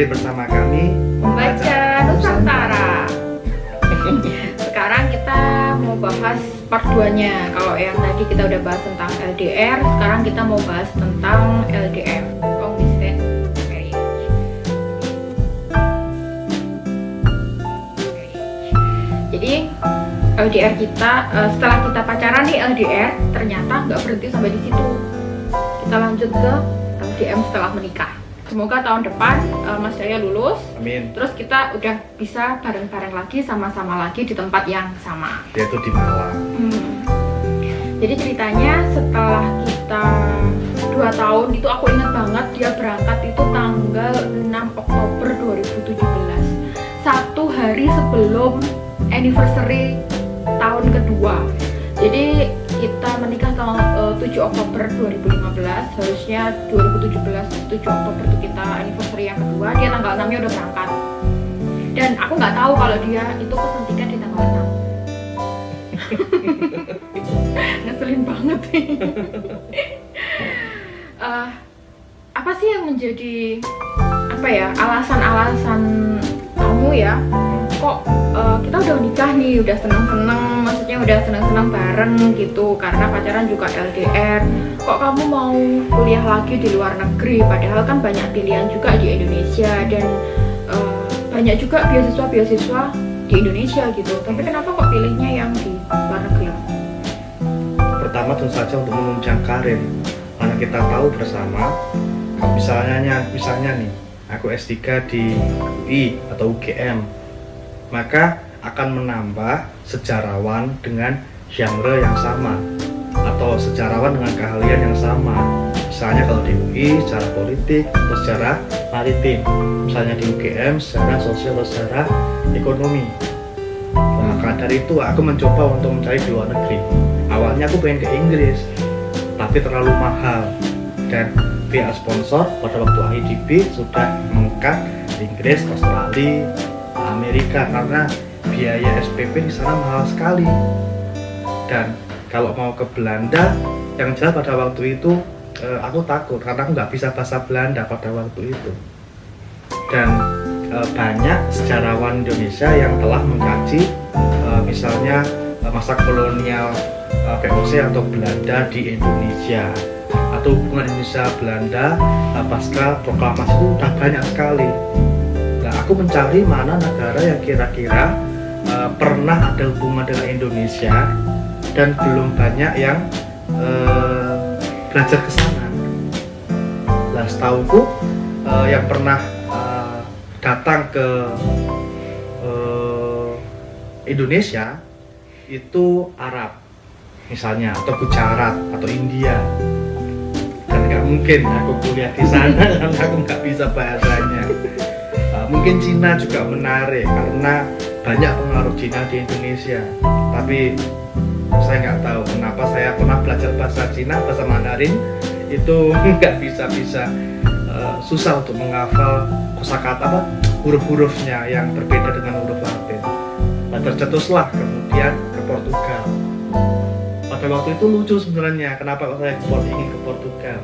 kembali bersama kami Membaca Nusantara. Sekarang kita mau bahas part 2-nya. Kalau yang tadi kita udah bahas tentang LDR, sekarang kita mau bahas tentang LDM, long distance marriage. Jadi LDR kita, setelah kita pacaran nih LDR, ternyata nggak berhenti sampai di situ. Kita lanjut ke LDM setelah menikah. Semoga tahun depan Mas Jaya lulus. Amin. Terus kita udah bisa bareng-bareng lagi, sama-sama lagi di tempat yang sama. Yaitu di Malang. Jadi ceritanya setelah kita 2 tahun itu, aku ingat banget dia berangkat itu tanggal 6 Oktober 2017, 1 hari sebelum anniversary tahun kedua. Jadi kita menikah tanggal 7 Oktober 2015, harusnya 2017 7 Oktober itu kita anniversary yang kedua. Dia tanggal 6 nya udah berangkat, dan aku nggak tahu kalau dia itu kesuntikan di tanggal 6. Ngeselin banget. Apa sih yang menjadi alasan-alasan kamu ya, kok kita udah nikah nih, udah seneng-seneng, maksudnya udah seneng-seneng bareng gitu, karena pacaran juga LDR, kok kamu mau kuliah lagi di luar negeri, padahal kan banyak pilihan juga di Indonesia, dan banyak juga beasiswa-beasiswa di Indonesia gitu, tapi kenapa kok pilihnya yang di luar negeri? Pertama tentu saja untuk menunjang karir, karena kita tahu bersama, kalau misalnya nih, aku S3 di UI atau UGM, maka akan menambah sejarawan dengan genre yang sama, atau sejarawan dengan keahlian yang sama. Misalnya kalau di UI secara politik atau secara maritim, misalnya di UGM secara sosial atau secara ekonomi. Maka dari itu aku mencoba untuk mencari di luar negeri. Awalnya aku pengen ke Inggris, tapi terlalu mahal, dan pihak sponsor pada waktu IDB sudah mengangkat Inggris, Australia, Amerika, karena biaya SPP di sana mahal sekali. Dan kalau mau ke Belanda, yang jelas pada waktu itu aku takut karena aku nggak bisa bahasa Belanda pada waktu itu. Dan banyak sejarawan Indonesia yang telah mengkaji misalnya masa kolonial VOC atau Belanda di Indonesia, atau hubungan Indonesia-Belanda pasca proklamasi, itu udah banyak sekali. Nah, aku mencari mana negara yang kira-kira pernah ada hubungan dengan Indonesia dan belum banyak yang belajar ke sana. Nah, setauku yang pernah datang ke Indonesia itu Arab misalnya, atau Gujarat atau India. Dan nggak mungkin aku kuliah di sana karena aku nggak bisa bahasanya. Mungkin Cina juga menarik karena banyak pengaruh Cina di Indonesia, tapi saya nggak tahu kenapa saya pernah belajar bahasa Cina, bahasa Mandarin itu nggak bisa susah untuk menghafal kosakata huruf-hurufnya yang berbeda dengan huruf Latin. Nah, tercetuslah kemudian ke Portugal. Pada waktu itu lucu sebenarnya kenapa saya ingin ke Portugal.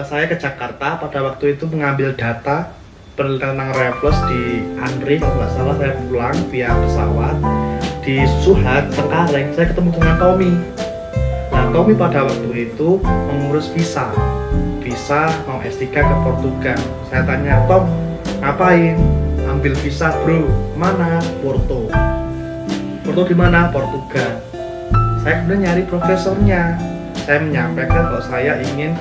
Saya ke Jakarta pada waktu itu mengambil data penelitian tentang Raffles di Andri, kalau nggak salah. Saya pulang via pesawat di Suhat, Cengkareng, saya ketemu dengan Tommy. Nah, Tommy pada waktu itu mengurus visa mau S3 ke Portugal. Saya tanya, Tom, ngapain? Ambil visa bro, mana? Porto di mana? Portugal. Saya kemudian nyari profesornya. Saya menyampaikan kalau saya ingin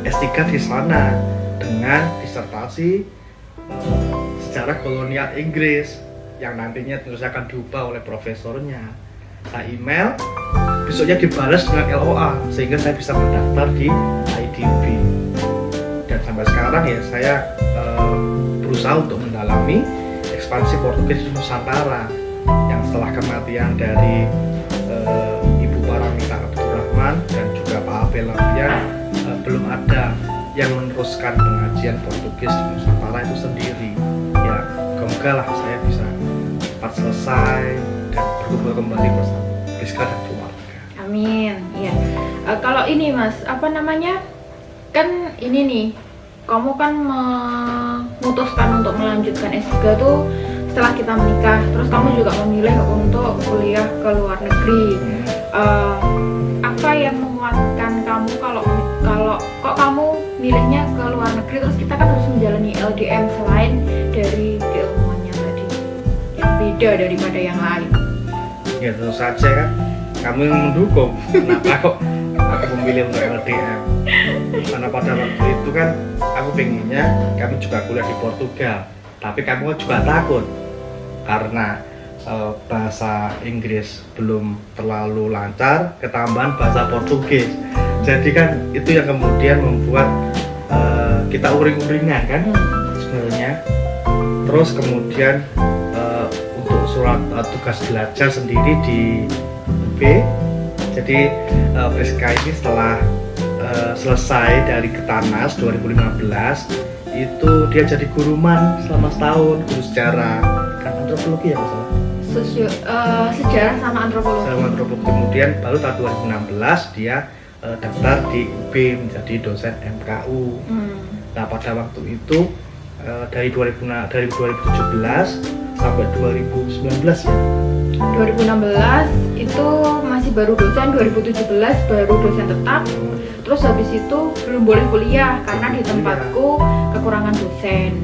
S3 di sana dengan disertasi sejarah kolonial Inggris yang nantinya tentu saja akan diubah oleh profesornya. Saya email, besoknya dibalas dengan LOA sehingga saya bisa mendaftar di IDB. Dan sampai sekarang ya saya berusaha untuk mendalami ekspansi Portugis di Nusantara, yang setelah kematian dari Ibu Paramita Abdurrahman dan juga Pak Abel Lapian, belum ada yang meneruskan pengajian Portugis di Nusantara itu sendiri. Ya, semoga lah saya bisa cepat selesai dan berkumpul kembali bersama Rizka dan keluarga. Amin. Iya. Kalau ini Mas, kan ini nih kamu kan memutuskan untuk melanjutkan S3 tuh setelah kita menikah, terus kamu juga memilih untuk kuliah ke luar negeri. Apa yang menguatkan kamu kalau kok kamu milihnya ke luar negeri, terus kita kan harus menjalani LDM selain dari keilmuannya tadi yang beda daripada yang lain? Ya tentu saja kan, kamu yang mendukung. Kenapa kok aku memilih untuk LDM? Karena pada waktu itu kan aku pengennya kamu juga kuliah di Portugal, tapi kamu juga takut karena bahasa Inggris belum terlalu lancar, ketambahan bahasa Portugis. Jadi kan itu yang kemudian membuat kita uring-uringan kan sebenarnya. Terus kemudian untuk surat tugas belajar sendiri di UB, jadi Priska ini setelah selesai dari Ketanas 2015 itu dia jadi guru man selama setahun, guru sejarah kan antropologi ya masalah sejarah sama antropologi. Kemudian baru tahun 2016 dia daftar di UB menjadi dosen MKU. Nah pada waktu itu dari 2017 sampai 2019 ya. 2016 itu masih baru dosen, 2017 baru dosen tetap. Terus habis itu belum boleh kuliah karena di tempatku kekurangan dosen.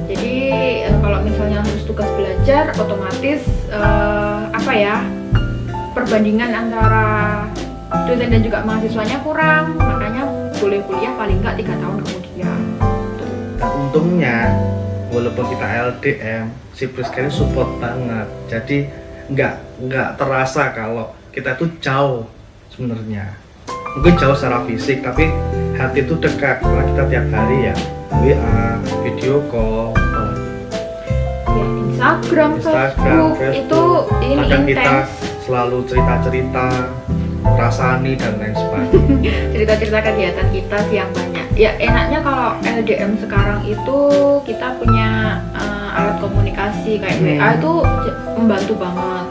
Jadi kalau misalnya harus tugas belajar, otomatis perbandingan antara dosen dan juga mahasiswanya kurang, makanya boleh kuliah paling nggak 3 tahun kemudian. Dan untungnya walaupun kita LDM, si Priska ini support banget. Jadi nggak terasa kalau kita tuh jauh sebenarnya. Mungkin jauh secara fisik, tapi hati itu dekat karena kita tiap hari ya WA, video call, ya Instagram, Facebook itu ini kadang kita intens. selalu cerita-cerita rasani dan lain sebagainya. Cerita-cerita kegiatan kita sih yang banyak. Ya enaknya kalau LDM sekarang itu kita punya alat komunikasi kayak WA itu membantu banget.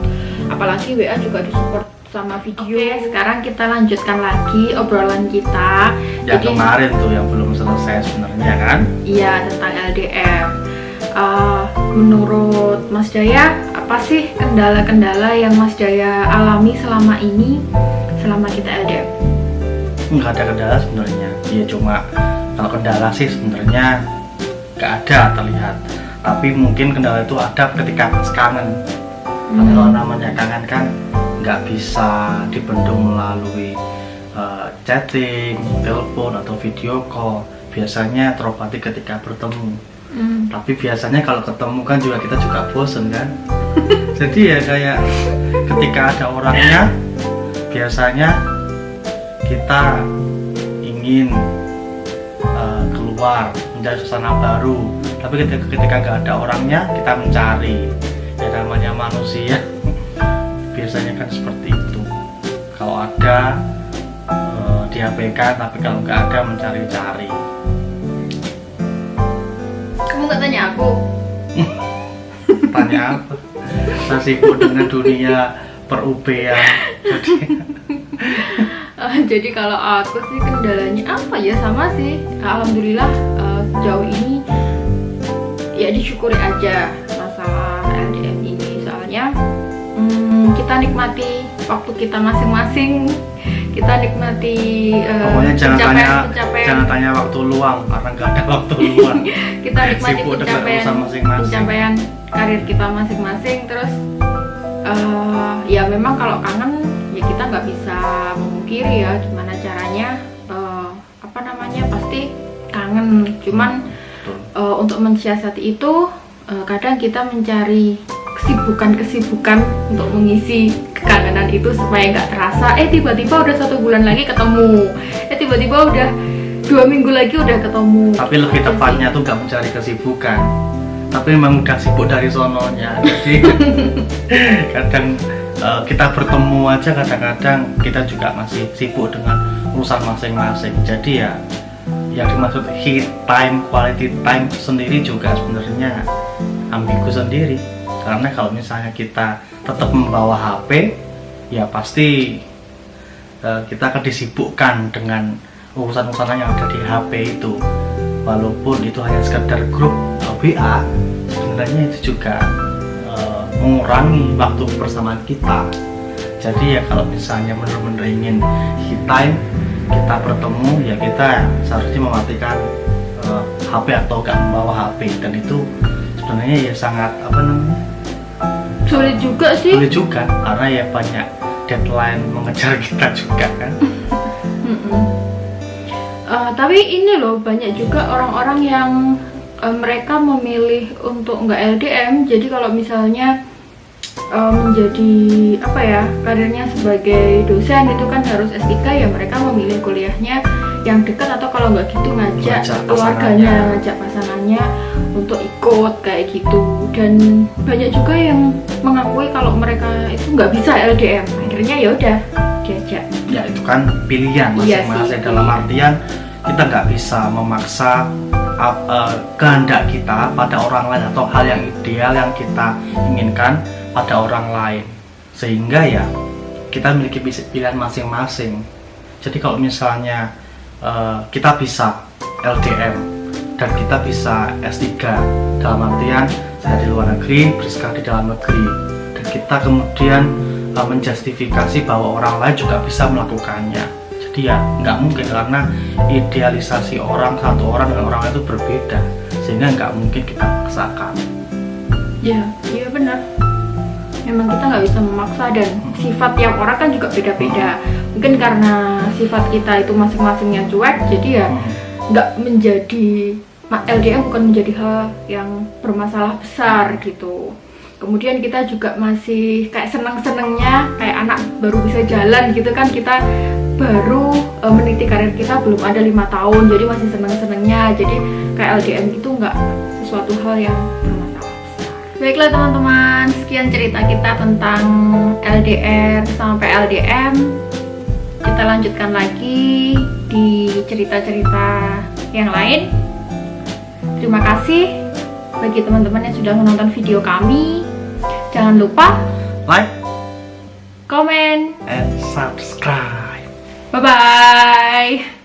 Apalagi WA juga disupport sama video. Oke, sekarang kita lanjutkan lagi obrolan kita. Yang kemarin tuh yang belum selesai sebenarnya kan? Iya, tentang LDM. Menurut Mas Jaya, apa sih kendala-kendala yang Mas Jaya alami selama ini, selama kita LDM? Nggak ada kendala sebenarnya. Ya cuma kalau kendala sih sebenarnya nggak ada terlihat. Tapi mungkin kendala itu ada ketika kangen. Karena kalau namanya kangen kan nggak bisa dibendung melalui chatting, telepon atau video call. Biasanya terobati ketika bertemu. Tapi biasanya kalau ketemu kan juga kita juga bosen kan. Jadi ya kayak ketika ada orangnya, biasanya kita ingin keluar mencari suasana baru. Tapi ketika nggak ada orangnya, kita mencari. Ya namanya manusia. Biasanya kan seperti itu. Kalau ada diabaikan, tapi kalau nggak ada mencari-cari. Kamu nggak tanya aku? Tanya apa? Saya sibuk dengan dunia per-UB-an. Jadi kalau aku sih kendalanya apa ya, sama sih. Alhamdulillah sejauh ini ya disyukuri aja masalah LDM ini. Soalnya kita nikmati waktu kita masing-masing, kita nikmati pokoknya jangan tanya waktu luang karena nggak ada waktu luang. Kita nikmati Sibuk dengan urusan masing-masing. pencapaian karir kita masing-masing. Terus ya memang kalau kangen ya kita nggak bisa memungkiri ya gimana caranya, pasti kangen. Cuman untuk mensiasati itu kadang kita mencari kesibukan untuk mengisi kekangenan itu supaya nggak terasa. Tiba-tiba udah 1 bulan lagi ketemu. Tiba-tiba udah 2 minggu lagi udah ketemu. Tapi lebih tepatnya tuh nggak mencari kesibukan, tapi memang udah sibuk dari sononya. Jadi kadang kita bertemu aja, kadang-kadang kita juga masih sibuk dengan urusan masing-masing. Jadi ya yang dimaksud he time, quality time sendiri juga sebenarnya ambigu sendiri. Karena kalau misalnya kita tetap membawa HP, ya pasti kita akan disibukkan dengan urusan-urusan yang ada di HP itu. walaupun itu hanya sekedar grup WA, sebenarnya itu juga mengurangi waktu kebersamaan kita. Jadi ya kalau misalnya benar-benar ingin hit time, kita bertemu, ya kita seharusnya mematikan HP atau gak membawa HP. Dan itu sebenarnya ya sangat sulit juga sih. Sulit juga karena ya banyak deadline mengejar kita juga kan. Tapi ini loh, banyak juga orang-orang yang mereka memilih untuk nggak LDM. Jadi kalau misalnya menjadi karirnya sebagai dosen itu kan harus S3, ya mereka memilih kuliahnya yang dekat, atau kalau nggak gitu ngajak keluarganya, ngajak pasangannya untuk ikut kayak gitu. Dan banyak juga yang mengakui kalau mereka itu nggak bisa LDM, akhirnya ya udah diajak. Ya itu kan pilihan masing-masing. Dalam artian kita nggak bisa memaksa kehendak kita pada orang lain atau hal yang ideal yang kita inginkan pada orang lain, sehingga ya kita memiliki pilihan masing-masing. Jadi kalau misalnya kita bisa LDM dan kita bisa S3, dalam artian saya di luar negeri, Priska di dalam negeri, dan kita kemudian menjustifikasi bahwa orang lain juga bisa melakukannya. Jadi ya nggak mungkin, karena idealisasi satu orang dengan orang lain itu berbeda, sehingga nggak mungkin kita paksakan. Iya benar. Memang kita nggak bisa memaksa, dan sifat tiap orang kan juga beda-beda. Mungkin karena sifat kita itu masing-masingnya cuek, jadi ya nggak menjadi LDM bukan menjadi hal yang bermasalah besar gitu. Kemudian kita juga masih kayak seneng-senengnya kayak anak baru bisa jalan gitu kan, kita baru meniti karir kita belum ada 5 tahun, jadi masih seneng-senengnya. Jadi kayak LDM itu nggak sesuatu hal yang bermasalah besar. Baiklah teman-teman, sekian cerita kita tentang LDR sampai LDM. Kita lanjutkan lagi di cerita-cerita yang lain. Terima kasih bagi teman-teman yang sudah menonton video kami. Jangan lupa like, comment, and subscribe. bye-bye.